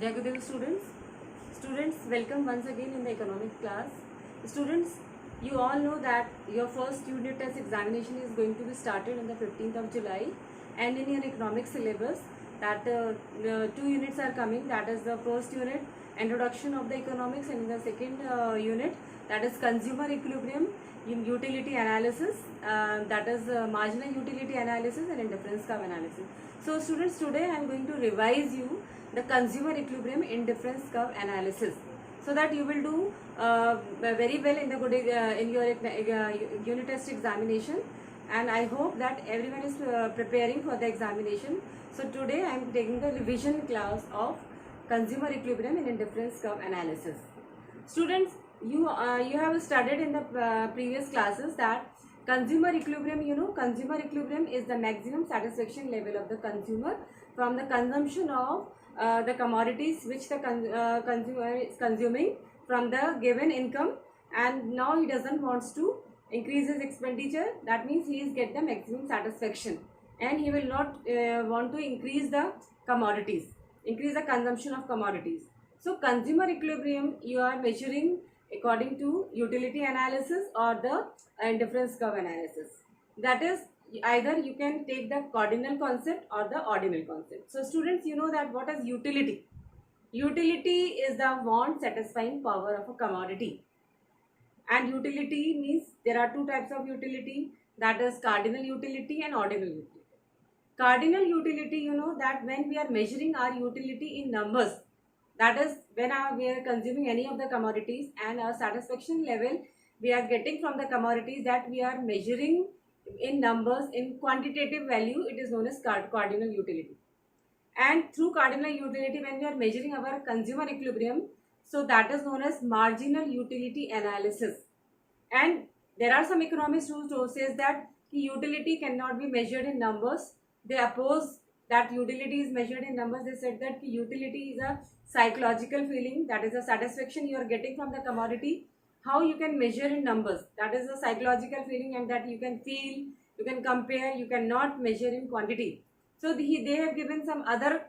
Jai Gurudev students. Students, welcome once again in the economics class. Students, you all know that your first unit test examination is going to be started on the 15th of July, and in your economics syllabus that the two units are coming. That is the first unit, introduction of the economics, and the second unit, that is consumer equilibrium in utility analysis, that is marginal utility analysis and indifference curve analysis. So students, today I am going to revise you the consumer equilibrium indifference curve analysis, so that you will do very well in the good in your unit test examination, and I hope that everyone is preparing for the examination. So today I am taking the revision class of consumer equilibrium and indifference curve analysis. Students, you have studied in the previous classes that consumer equilibrium, consumer equilibrium is the maximum satisfaction level of the consumer from the consumption of the commodities which the consumer is consuming from the given income, and now he doesn't wants to increase his expenditure. That means he is get the maximum satisfaction, and he will not want to increase the commodities, increase the consumption of commodities. So consumer equilibrium you are measuring according to utility analysis or the indifference curve analysis. That is, either you can take the cardinal concept or the ordinal concept. So students, you know that what is utility? Utility is the want satisfying power of a commodity. And utility means there are two types of utility, that is cardinal utility and ordinal utility. Cardinal utility, you know that when we are measuring our utility in numbers, that is when we are consuming any of the commodities and our satisfaction level we are getting from the commodities that we are measuring in numbers, in quantitative value, it is known as cardinal utility. And through cardinal utility, when we are measuring our consumer equilibrium, so that is known as marginal utility analysis. And there are some economists who says that utility cannot be measured in numbers. They oppose that utility is measured in numbers. They said that utility is a psychological feeling, that is a satisfaction you are getting from the commodity. How you can measure in numbers, that is a psychological feeling, and that you can feel, you can compare, you cannot measure in quantity. So they have given some other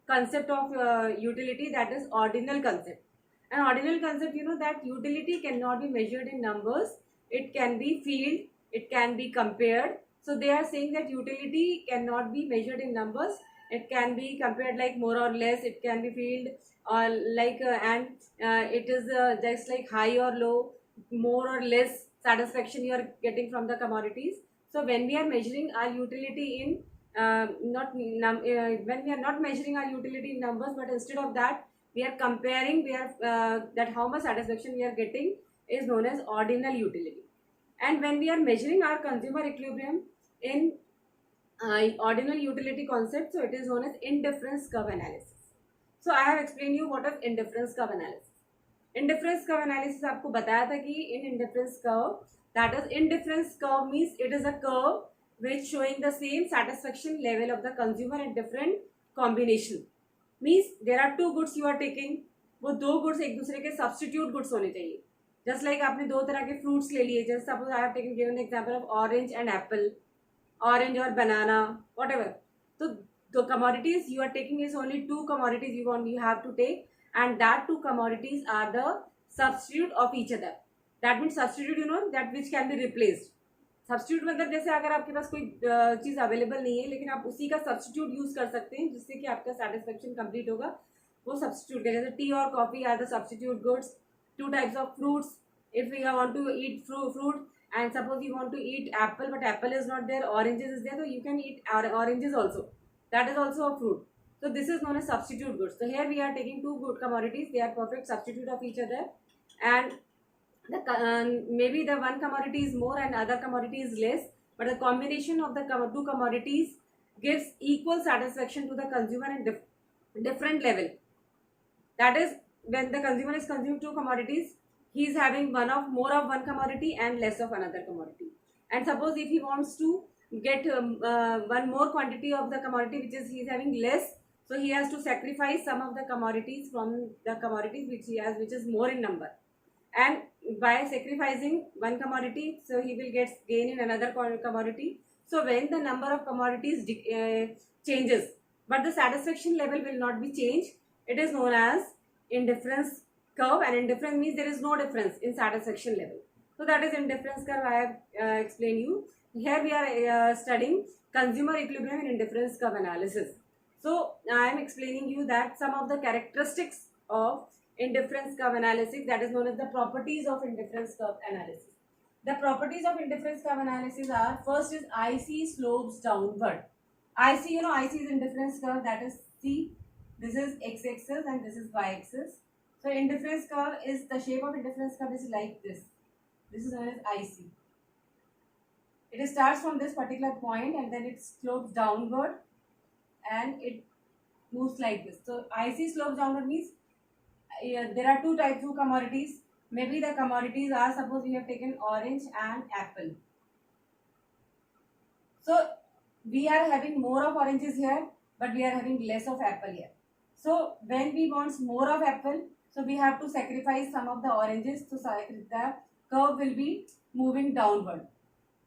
concept of utility, that is ordinal concept. And ordinal concept, you know that utility cannot be measured in numbers, it can be felt, it can be compared. So they are saying that utility cannot be measured in numbers, it can be compared like more or less, it can be felt or like and it is just like high or low, more or less satisfaction you are getting from the commodities. So when we are measuring our utility in when we are not measuring our utility in numbers, but instead of that we are comparing, we are that how much satisfaction we are getting is known as ordinal utility. And when we are measuring our consumer equilibrium in ordinal utility concept, so it is known as indifference curve analysis. So I have explained you what is indifference curve analysis. Indifference curve analysis आपको बताया था कि in indifference curve, that is indifference curve means it is a curve which showing the same satisfaction level of the consumer in different combination. Means there are two goods you are taking, वो दो goods एक दूसरे के substitute goods होने चाहिए. Just like आपने दो तरह के fruits ले लिए, just suppose I have given the example of orange and apple, orange or banana, whatever. So the commodities you are taking is only two commodities you have to take, and that two commodities are the substitute of each other. That means substitute, you know, that which can be replaced. Substitute मतलब जैसे अगर आपके पास कोई चीज़ available नहीं है लेकिन आप उसी का सब्स्टिट्यूट यूज़ कर सकते हैं जिससे कि आपका सेटिस्फेक्शन कंप्लीट होगा, वो सब्स्टिट्यूट का. जैसे टी और coffee are the substitute goods. Two types of fruits, if you want to eat fruit and suppose you want to eat apple but apple is not there, oranges is there, so you can eat oranges also. That is also a fruit. So this is known as substitute goods. So here we are taking two good commodities, they are perfect substitute of each other, and maybe the one commodity is more and other commodity is less, but the combination of the two commodities gives equal satisfaction to the consumer in different level. That is, when the consumer is consuming two commodities, he is having more of one commodity and less of another commodity. And suppose if he wants to get one more quantity of the commodity which is he is having less, so he has to sacrifice some of the commodities from the commodities which he has, which is more in number. And by sacrificing one commodity, so he will get gain in another commodity. So when the number of commodities changes, but the satisfaction level will not be changed, It is known as indifference curve, and indifference means there is no difference in satisfaction level. So that is indifference curve. I have explained you. Here we are studying consumer equilibrium and indifference curve analysis. So I am explaining you that some of the characteristics of indifference curve analysis, that is known as the properties of indifference curve analysis. The properties of indifference curve analysis are, first is IC slopes downward. IC, IC is indifference curve, that is C. This is x-axis and this is y-axis. So indifference curve is, the shape of indifference curve is like this. This is known as IC. It starts from this particular point and then it slopes downward and it moves like this. So IC slopes downward means there are two types of commodities. Maybe the commodities are, suppose we have taken orange and apple. So we are having more of oranges here, but we are having less of apple here. So when we want more of apple, so we have to sacrifice some of the oranges. So the curve will be moving downward.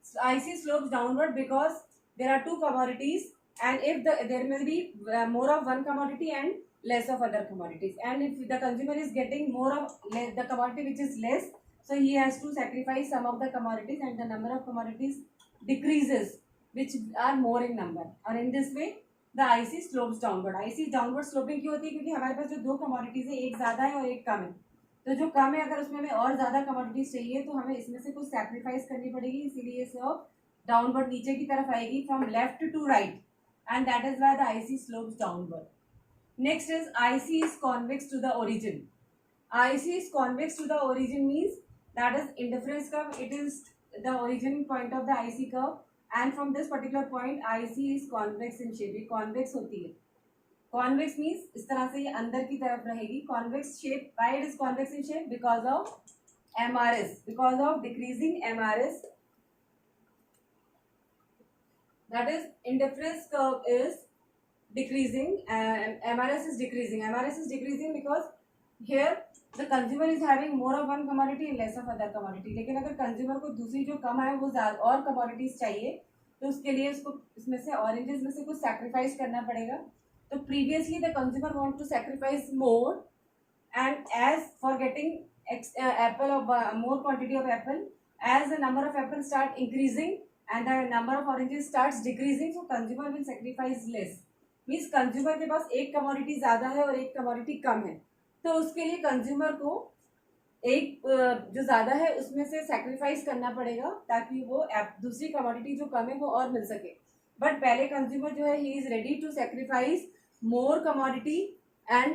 So IC slopes downward because there are two commodities, and if there may be more of one commodity and less of other commodities, and if the consumer is getting more of the commodity which is less, so he has to sacrifice some of the commodities and the number of commodities decreases which are more in number, और in this way the IC slopes downward. IC downward sloping क्यों होती है? क्योंकि हमारे पास जो दो commodities है, एक ज़्यादा है और एक कम है. तो जो कम है अगर उसमें हमें और ज़्यादा commodities चाहिए तो हमें इसमें से कुछ sacrifice करनी पड़ेगी, इसीलिए slope downward नीचे की तरफ आएगी from left to right, and that is why the IC slopes downward. Next is IC is convex to the origin. IC is convex to the origin means that is indifference curve. It is the origin point of the IC curve, and from this particular point IC is convex in shape. ये convex होती है. Convex means इस तरह से ये अंदर की तरफ रहेगी. Convex shape. Why it is convex in shape? Because of MRS. Because of decreasing MRS. That is, indifference curve is decreasing and MRS is decreasing. MRS is decreasing because here the consumer is having more of one commodity and less of other commodity. लेकिन अगर consumer को दूसरी जो कम है वो और commodities चाहिए तो उसके लिए उसको इसमें से oranges में से कुछ sacrifice करना पड़ेगा. तो previously the consumer want to sacrifice more, and as for getting apple of more quantity of apple, as the number of apples start increasing and the number of oranges starts decreasing, so consumer will sacrifice less. Means consumer के पास एक commodity ज़्यादा है और एक commodity कम है, तो उसके लिए कंज्यूमर को एक जो ज़्यादा है उसमें से सैक्रिफाइस करना पड़ेगा ताकि वो दूसरी कमोडिटी जो कम है वो और मिल सके. बट पहले कंज्यूमर जो है he is ready to sacrifice more commodity and